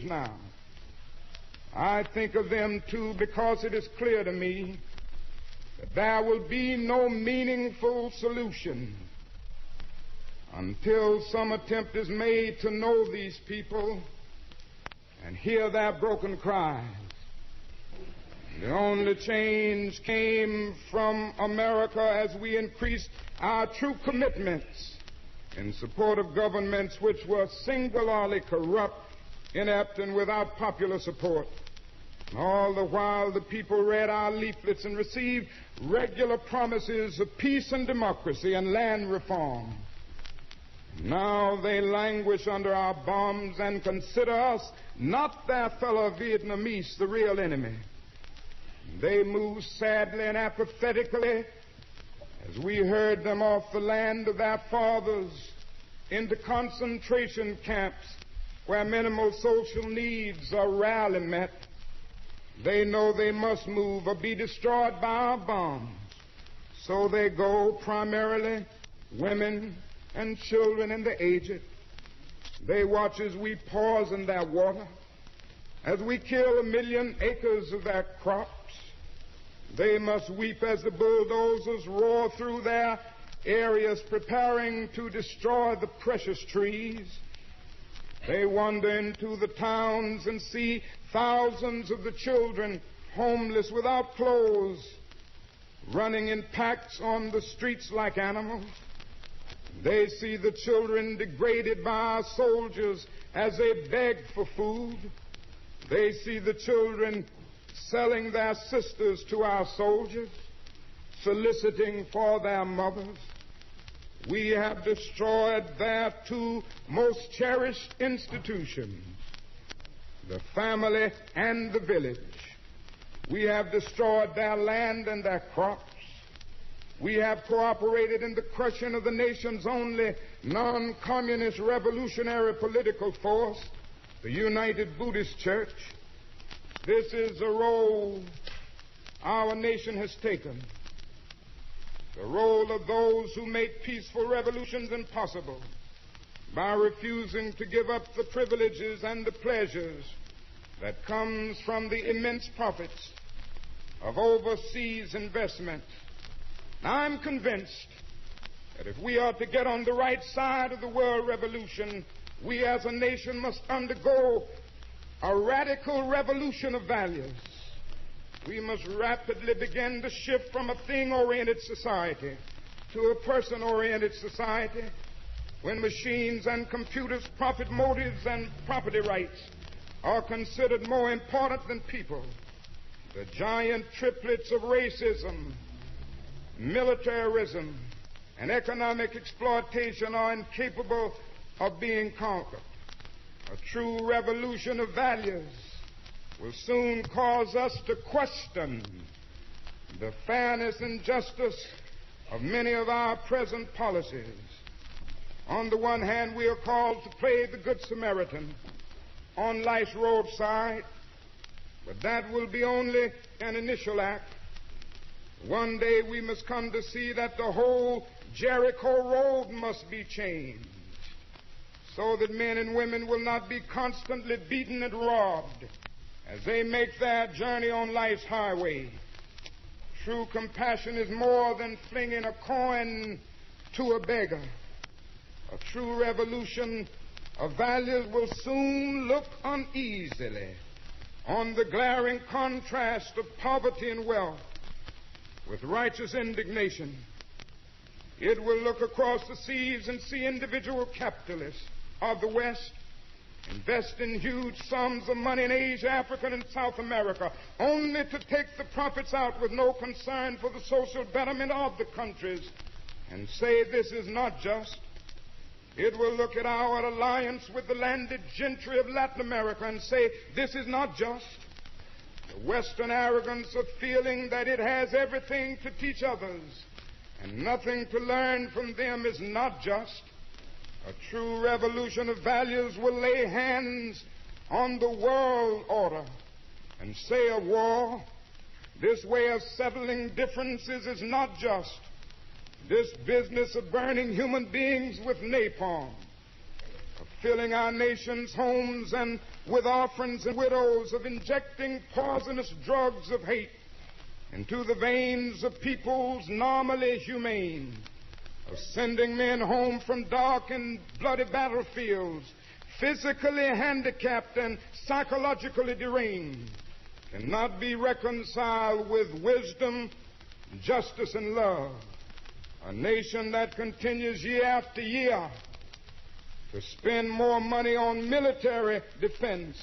now. I think of them, too, because it is clear to me that there will be no meaningful solution until some attempt is made to know these people and hear their broken cries. The only change came from America as we increased our true commitments in support of governments which were singularly corrupt, inept, and without popular support. All the while the people read our leaflets and received regular promises of peace and democracy and land reform. Now they languish under our bombs and consider us, not their fellow Vietnamese, the real enemy. They move sadly and apathetically as we herd them off the land of their fathers into concentration camps where minimal social needs are rarely met. They know they must move or be destroyed by our bombs. So they go, primarily women and children and the aged. They watch as we poison their water, as we kill 1 million acres of their crops. They must weep as the bulldozers roar through their areas preparing to destroy the precious trees. They wander into the towns and see thousands of the children homeless, without clothes, running in packs on the streets like animals. They see the children degraded by our soldiers as they beg for food. They see the children selling their sisters to our soldiers, soliciting for their mothers. We have destroyed their two most cherished institutions, the family and the village. We have destroyed their land and their crops. We have cooperated in the crushing of the nation's only non-communist revolutionary political force, the United Buddhist Church. This is a role our nation has taken, the role of those who make peaceful revolutions impossible by refusing to give up the privileges and the pleasures that comes from the immense profits of overseas investment. Now, I'm convinced that if we are to get on the right side of the world revolution, we as a nation must undergo a radical revolution of values. We must rapidly begin to shift from a thing-oriented society to a person-oriented society, when machines and computers, profit motives, and property rights are considered more important than people. The giant triplets of racism, militarism, and economic exploitation are incapable of being conquered. A true revolution of values will soon cause us to question the fairness and justice of many of our present policies. On the one hand, we are called to play the Good Samaritan on life's roadside, but that will be only an initial act. One day we must come to see that the whole Jericho road must be changed, so that men and women will not be constantly beaten and robbed as they make their journey on life's highway. True compassion is more than flinging a coin to a beggar. A true revolution of values will soon look uneasily on the glaring contrast of poverty and wealth with righteous indignation. It will look across the seas and see individual capitalists of the West invest in huge sums of money in Asia, Africa, and South America, only to take the profits out with no concern for the social betterment of the countries, and say this is not just. It will look at our alliance with the landed gentry of Latin America and say this is not just. The Western arrogance of feeling that it has everything to teach others and nothing to learn from them is not just. A true revolution of values will lay hands on the world order and say of war, this way of settling differences is not just. This business of burning human beings with napalm, of filling our nation's homes and with orphans and widows, of injecting poisonous drugs of hate into the veins of peoples normally humane, of sending men home from dark and bloody battlefields, physically handicapped and psychologically deranged, cannot be reconciled with wisdom, justice, and love. A nation that continues year after year to spend more money on military defense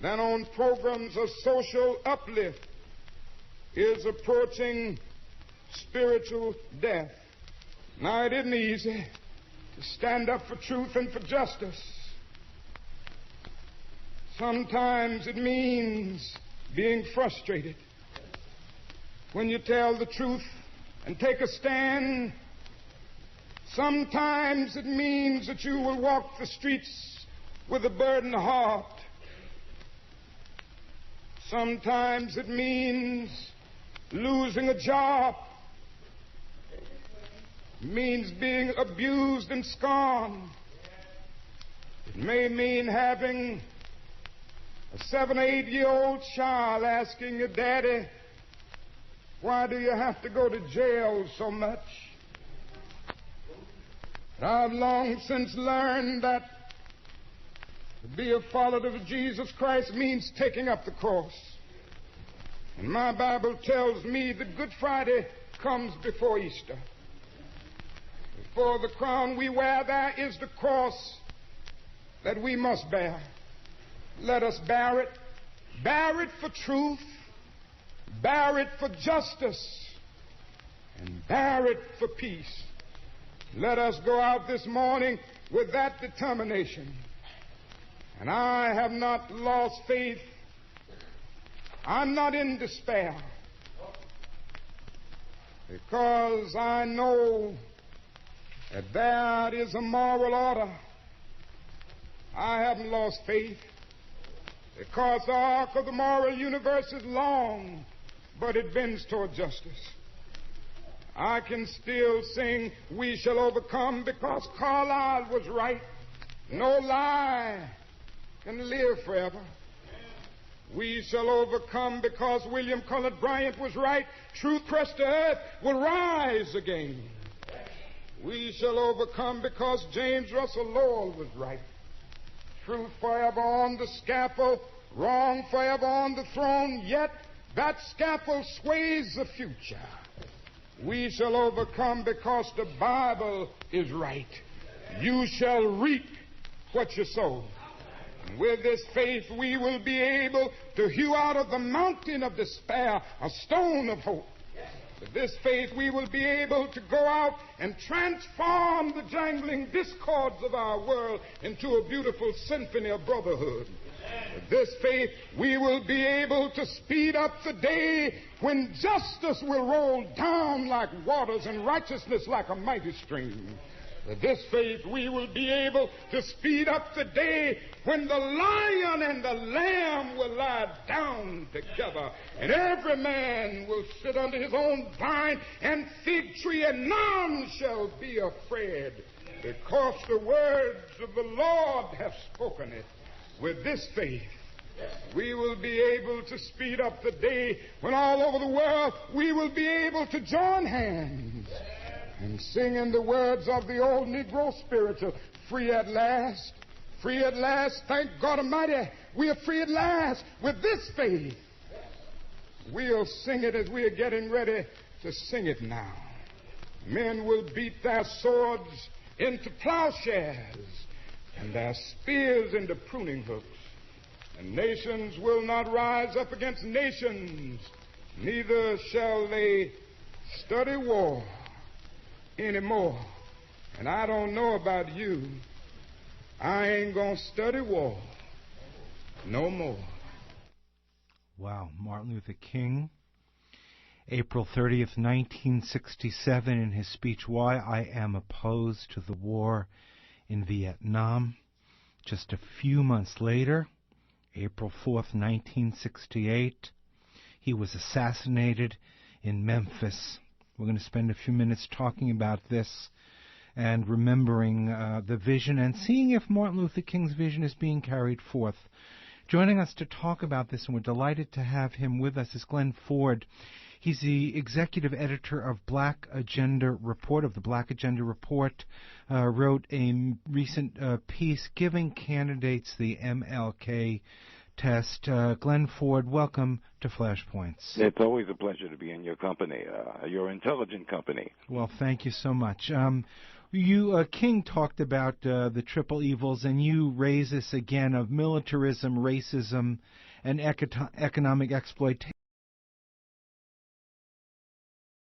than on programs of social uplift is approaching spiritual death. Now, it isn't easy to stand up for truth and for justice. Sometimes it means being frustrated. When you tell the truth and take a stand, sometimes it means that you will walk the streets with a burdened heart. Sometimes it means losing a job. It means being abused and scorned. It may mean having a 7 or 8-year-old child asking you, "Daddy, why do you have to go to jail so much?" I've long since learned that to be a follower of Jesus Christ means taking up the cross. And my Bible tells me that Good Friday comes before Easter. Before the crown we wear, there is the cross that we must bear. Let us bear it. Bear it for truth. Bear it for justice. And bear it for peace. Let us go out this morning with that determination. And I have not lost faith. I'm not in despair, because I know that there is a moral order. I haven't lost faith, because the arc of the moral universe is long, but it bends toward justice. I can still sing, "We shall overcome," because Carlyle was right. No lie can live forever. We shall overcome because William Cullen Bryant was right. Truth pressed to earth will rise again. We shall overcome because James Russell Lowell was right. Truth forever on the scaffold, wrong forever on the throne, yet that scaffold sways the future. We shall overcome because the Bible is right. You shall reap what you sow. With this faith, we will be able to hew out of the mountain of despair a stone of hope. With this faith, we will be able to go out and transform the jangling discords of our world into a beautiful symphony of brotherhood. With this faith, we will be able to speed up the day when justice will roll down like waters and righteousness like a mighty stream. With this faith, we will be able to speed up the day when the lion and the lamb will lie down together, and every man will sit under his own vine and fig tree, and none shall be afraid, because the words of the Lord have spoken it. With this faith, we will be able to speed up the day when all over the world we will be able to join hands and sing in the words of the old Negro spiritual, "Free at last, free at last, thank God Almighty, we are free at last." With this faith, we'll sing it as we are getting ready to sing it now. Men will beat their swords into plowshares and their spears into pruning hooks. And nations will not rise up against nations, neither shall they study war anymore. And I don't know about you, I ain't gonna study war no more. Wow, Martin Luther King, April 30th, 1967, in his speech, "Why I Am Opposed to the War in Vietnam." Just a few months later, April 4th, 1968, he was assassinated in Memphis. We're going to spend a few minutes talking about this and remembering the vision and seeing if Martin Luther King's vision is being carried forth. Joining us to talk about this, and we're delighted to have him with us, is Glenn Ford. He's the executive editor of the Black Agenda Report, wrote a recent piece giving candidates the MLK test. Glenn Ford, welcome to Flashpoints. It's always a pleasure to be in your company, your intelligent company. Well, thank you so much. King talked about the triple evils, and you raise this again of militarism, racism, and economic exploitation.